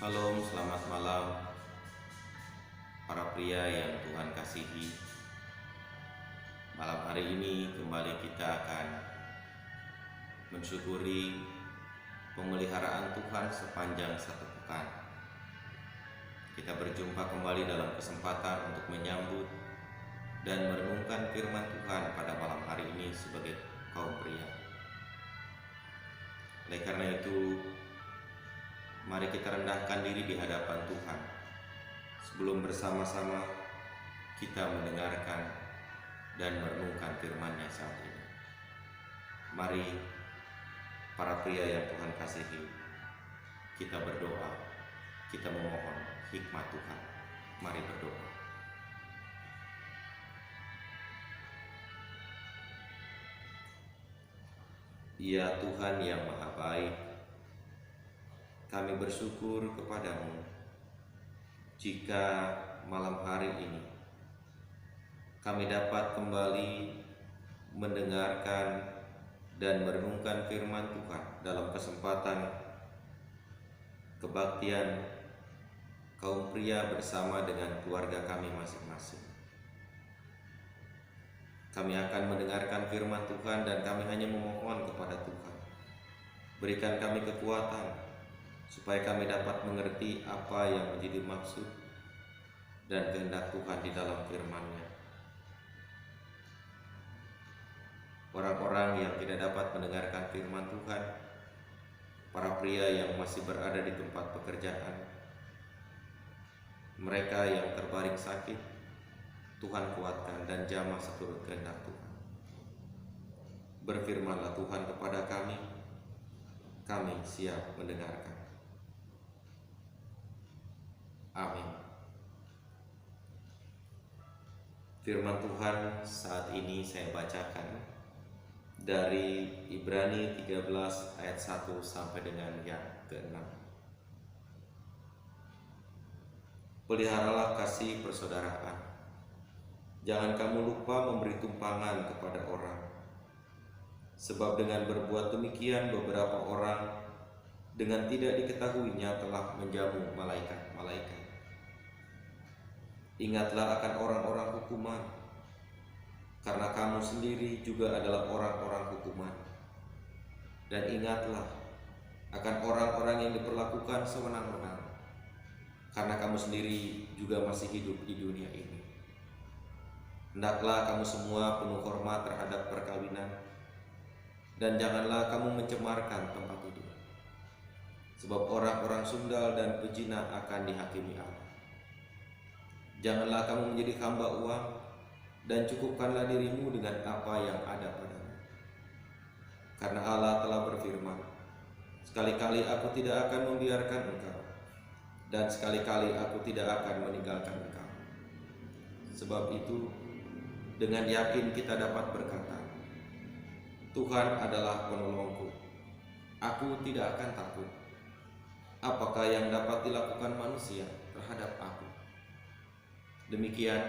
Shalom, selamat malam para pria yang Tuhan kasihi. Malam hari ini kembali kita akan mensyukuri pemeliharaan Tuhan sepanjang satu pekan. Kita berjumpa kembali dalam kesempatan untuk menyambut dan merenungkan firman Tuhan pada malam hari ini sebagai kaum pria. Oleh karena itu, mari kita rendahkan diri di hadapan Tuhan sebelum bersama-sama kita mendengarkan dan merenungkan firman-Nya saat ini. Mari para pria yang Tuhan kasihi, kita berdoa, kita memohon hikmat Tuhan. Mari berdoa. Ya Tuhan yang Maha Baik, kami bersyukur kepadamu jika malam hari ini kami dapat kembali mendengarkan dan merenungkan firman Tuhan dalam kesempatan kebaktian kaum pria bersama dengan keluarga kami masing-masing. Kami akan mendengarkan firman Tuhan dan kami hanya memohon kepada Tuhan, berikan kami kekuatan supaya kami dapat mengerti apa yang menjadi maksud dan kehendak Tuhan di dalam firman-Nya. Orang-orang yang tidak dapat mendengarkan firman Tuhan, para pria yang masih berada di tempat pekerjaan, mereka yang terbaring sakit, Tuhan kuatkan dan jamah seturut kehendak Tuhan. Berfirmanlah Tuhan kepada kami siap mendengarkan. Amin. Firman Tuhan saat ini saya bacakan dari Ibrani 13 ayat 1 sampai dengan yang ke-6. Peliharalah kasih persaudaraan. Jangan kamu lupa memberi tumpangan kepada orang. Sebab dengan berbuat demikian beberapa orang dengan tidak diketahuinya telah menjamu malaikat-malaikat. Ingatlah akan orang-orang hukuman, karena kamu sendiri juga adalah orang-orang hukuman. Dan ingatlah akan orang-orang yang diperlakukan sewenang-wenang, karena kamu sendiri juga masih hidup di dunia ini. Hendaklah kamu semua penuh hormat terhadap perkawinan, dan janganlah kamu mencemarkan tempat itu. Sebab orang-orang sundal dan pezina akan dihakimi Allah. Janganlah kamu menjadi hamba uang, dan cukupkanlah dirimu dengan apa yang ada padamu. Karena Allah telah berfirman, sekali-kali aku tidak akan membiarkan engkau, dan sekali-kali aku tidak akan meninggalkan engkau. Sebab itu, dengan yakin kita dapat berkata, Tuhan adalah penolongku, aku tidak akan takut. Apakah yang dapat dilakukan manusia terhadap aku? Demikian,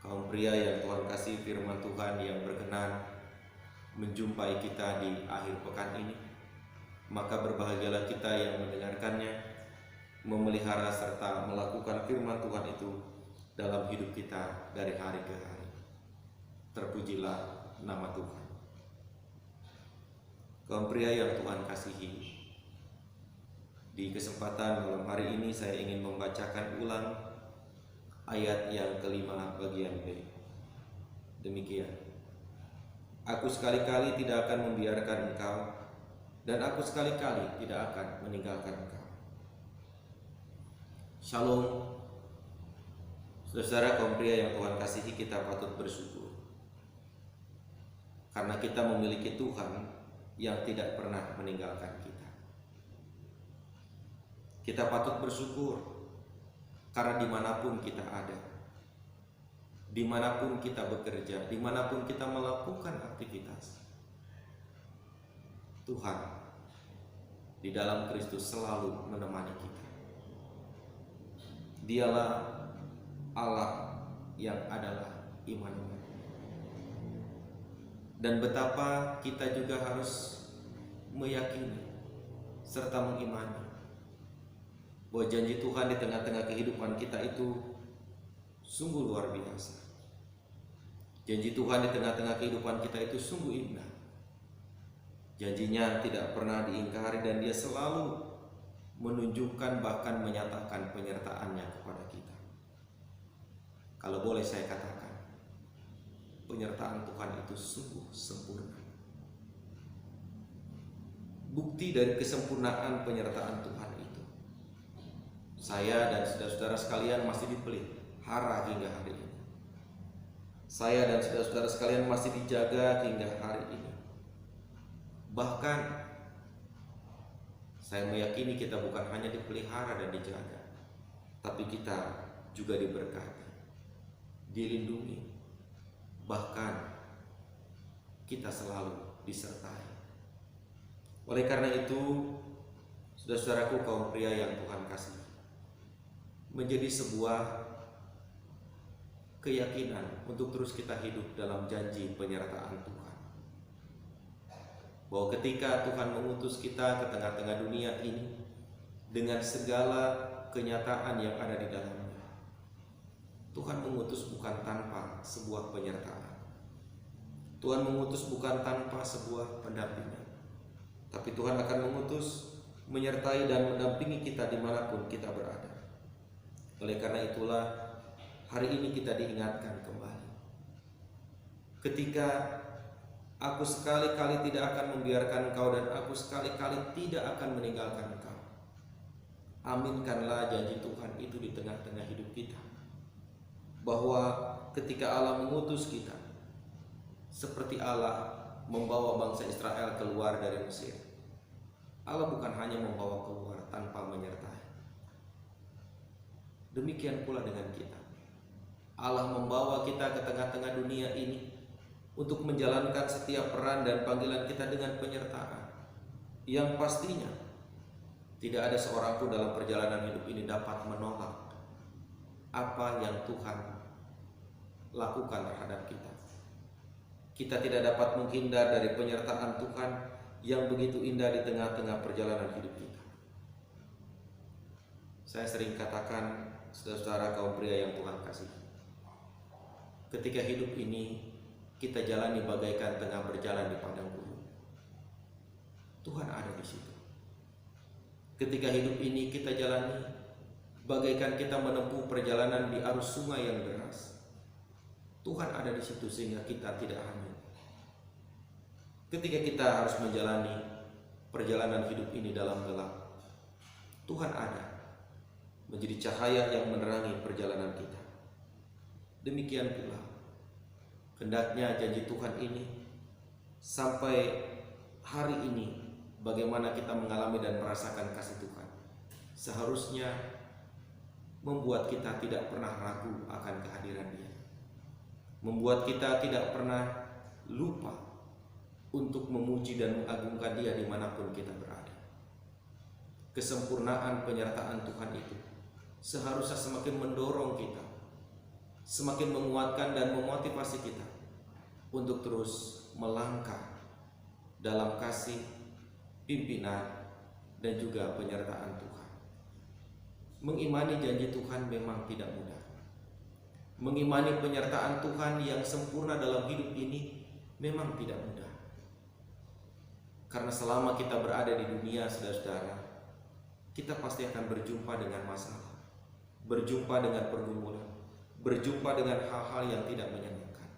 kaum pria yang Tuhan kasih, firman Tuhan yang berkenan menjumpai kita di akhir pekan ini. Maka berbahagialah kita yang mendengarkannya, memelihara serta melakukan firman Tuhan itu dalam hidup kita dari hari ke hari. Terpujilah nama Tuhan. Kaum pria yang Tuhan kasihi, di kesempatan malam hari ini saya ingin membacakan ulang ayat yang kelima bagian B. Demikian. Aku sekali-kali tidak akan membiarkan engkau, dan aku sekali-kali tidak akan meninggalkan engkau. Shalom. Saudara kaum pria yang Tuhan kasihi, kita patut bersyukur karena kita memiliki Tuhan yang tidak pernah meninggalkan kita. Kita patut bersyukur karena dimanapun kita ada, dimanapun kita bekerja, dimanapun kita melakukan aktivitas, Tuhan di dalam Kristus selalu menemani kita. Dialah Allah yang adalah Immanuel. Dan betapa kita juga harus meyakini serta mengimani bahwa janji Tuhan di tengah-tengah kehidupan kita itu sungguh luar biasa. Janji Tuhan di tengah-tengah kehidupan kita itu sungguh indah. Janjinya tidak pernah diingkari dan dia selalu menunjukkan bahkan menyatakan penyertaannya kepada kita. Kalau boleh saya katakan, penyertaan Tuhan itu sungguh sempurna. Bukti dari kesempurnaan penyertaan Tuhan itu, saya dan saudara-saudara sekalian masih dipelihara hingga hari ini. Saya dan saudara-saudara sekalian masih dijaga hingga hari ini. Bahkan saya meyakini kita bukan hanya dipelihara dan dijaga, tapi kita juga diberkati, dilindungi, bahkan kita selalu disertai. Oleh karena itu, saudara-saudaraku kaum pria yang Tuhan kasih, menjadi sebuah keyakinan untuk terus kita hidup dalam janji penyertaan Tuhan. Bahwa ketika Tuhan mengutus kita ke tengah-tengah dunia ini dengan segala kenyataan yang ada di dalamnya, Tuhan mengutus bukan tanpa sebuah penyertaan. Tuhan mengutus bukan tanpa sebuah pendampingan, tapi Tuhan akan mengutus, menyertai dan mendampingi kita dimanapun kita berada. Oleh karena itulah hari ini kita diingatkan kembali. Ketika aku sekali-kali tidak akan membiarkan engkau dan aku sekali-kali tidak akan meninggalkan engkau. Aminkanlah janji Tuhan itu di tengah-tengah hidup kita. Bahwa ketika Allah mengutus kita, seperti Allah membawa bangsa Israel keluar dari Mesir, Allah bukan hanya membawa keluar tanpa menyertai. Demikian pula dengan kita. Allah membawa kita ke tengah-tengah dunia ini untuk menjalankan setiap peran dan panggilan kita dengan penyertaan yang pastinya tidak ada seorang pun dalam perjalanan hidup ini dapat menolak apa yang Tuhan lakukan terhadap kita. Kita tidak dapat menghindar dari penyertaan Tuhan yang begitu indah di tengah-tengah perjalanan hidup kita. Saya sering katakan, saudara-saudara kaum pria yang Tuhan kasih, ketika hidup ini kita jalani bagaikan tengah berjalan di padang gurun, Tuhan ada di situ. Ketika hidup ini kita jalani bagaikan kita menempuh perjalanan di arus sungai yang deras, Tuhan ada di situ sehingga kita tidak hanyut. Ketika kita harus menjalani perjalanan hidup ini dalam gelap, Tuhan ada menjadi cahaya yang menerangi perjalanan kita. Demikian pula hendaknya janji Tuhan ini sampai hari ini, bagaimana kita mengalami dan merasakan kasih Tuhan, seharusnya membuat kita tidak pernah ragu akan kehadiran Dia, membuat kita tidak pernah lupa untuk memuji dan mengagungkan Dia dimanapun kita berada. Kesempurnaan penyertaan Tuhan itu seharusnya semakin mendorong kita, semakin menguatkan dan memotivasi kita untuk terus melangkah dalam kasih, pimpinan, dan juga penyertaan Tuhan. Mengimani janji Tuhan memang tidak mudah. Mengimani penyertaan Tuhan yang sempurna dalam hidup ini memang tidak mudah. Karena selama kita berada di dunia, saudara-saudara, kita pasti akan berjumpa dengan masalah, berjumpa dengan pergumulan, berjumpa dengan hal-hal yang tidak menyenangkan.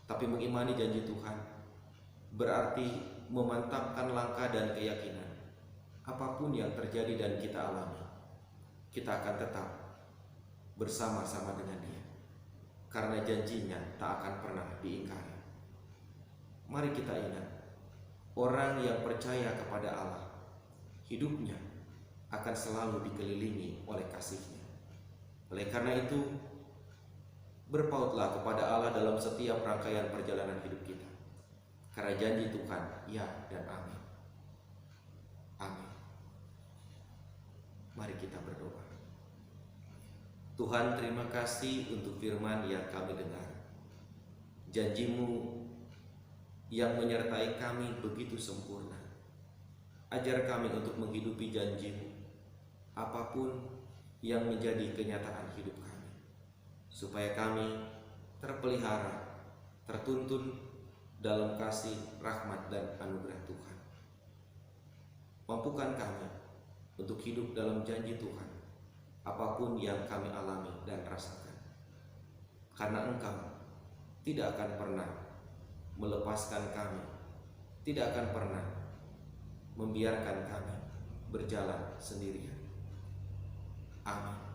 Tapi mengimani janji Tuhan berarti memantapkan langkah dan keyakinan. Apapun yang terjadi dan kita alami, kita akan tetap bersama-sama dengan Dia, karena janjinya tak akan pernah diingkari. Mari kita ingat, orang yang percaya kepada Allah, hidupnya akan selalu dikelilingi oleh kasih-Nya. Oleh karena itu, berpautlah kepada Allah dalam setiap rangkaian perjalanan hidup kita, karena janji Tuhan ya dan amin. Amin. Mari kita berdoa. Tuhan, terima kasih untuk firman yang kami dengar. Janji-Mu yang menyertai kami begitu sempurna. Ajar kami untuk menghidupi janji-Mu, apapun yang menjadi kenyataan hidup kami, supaya kami terpelihara, tertuntun dalam kasih, rahmat, dan anugerah Tuhan. Mampukan kami untuk hidup dalam janji Tuhan, apapun yang kami alami dan rasakan, karena Engkau tidak akan pernah melepaskan kami, tidak akan pernah membiarkan kami berjalan sendirian. Amin.